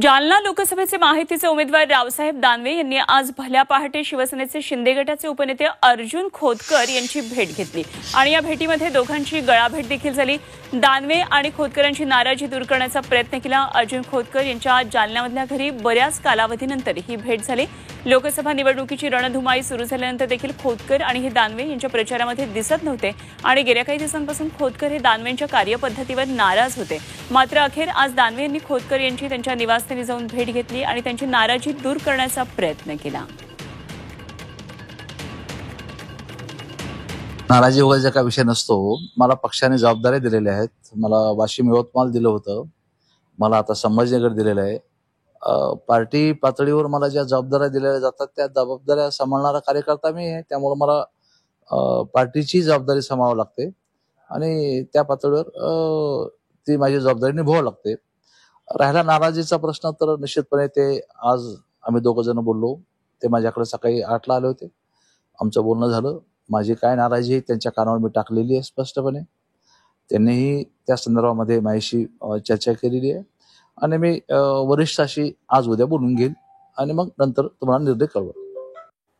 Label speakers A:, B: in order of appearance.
A: जालना लोकसभेचे महायुतीचे उमेदवार रावसाहेब दानवे यांनी आज भल्या पहाटे शिवसेनेचे शिंदे गटाचे उपनेते अर्जुन खोतकर यांची भेट घेतली आणि या भेटीमध्ये दोघांची गळाभेट देखील झाली। दानवे आणि खोतकरांची नाराजी दूर करण्याचा प्रयत्न केला। अर्जुन खोतकर यांच्या जालन्यामधल्या घरी बऱ्याच कालावधीनंतर ही भेट झाली। लोकसभा निवडणुकीची रणधुमाळी सुरू झाल्यानंतर देखील खोतकर आणि हे दानवे यांच्या प्रचारामध्ये दिसत नव्हते आणि गेल्या काही दिवसांपासून खोतकर हे दानवेंच्या कार्यपद्धतीवर नाराज होते। मात्र अखेर आज दानवे यांनी खोतकर यांची त्यांच्या निवासस्थानी जाऊन भेट घेतली आणि त्यांची नाराजी दूर करण्याचा प्रयत्न केला।
B: नाराजी वगैरेचा काही विषय नसतो। मला पक्षाने जबाबदारी दिलेल्या आहेत। मला वाशिम यवतमाळ दिलं होतं, मला आता संभाजीनगर दिलेलं आहे। पार्टी पातळीवर मला ज्या जबाबदाऱ्या दिलेल्या जातात त्या जबाबदाऱ्या सांभाळणारा कार्यकर्ता मी आहे, त्यामुळे मला पार्टीची जबाबदारी सांभाळावी लागते आणि त्या पातळीवर ती माझी जबाबदारी निभावावी लागते। राहिला नाराजीचा प्रश्न, तर निश्चितपणे ते आज आम्ही दोघं जण बोललो। ते माझ्याकडे सकाळी 8ला आले होते, आमचं बोलणं झालं। माझी काय नाराजी आहे त्यांच्या कानावर मी टाकलेली आहे स्पष्टपणे। त्यांनीही त्या संदर्भामध्ये माझ्याशी चर्चा केलेली आहे आणि मी वरिष्ठाशी आज उद्या बोलून घेईल आणि मग नंतर तुम्हाला निर्णय कळवेन।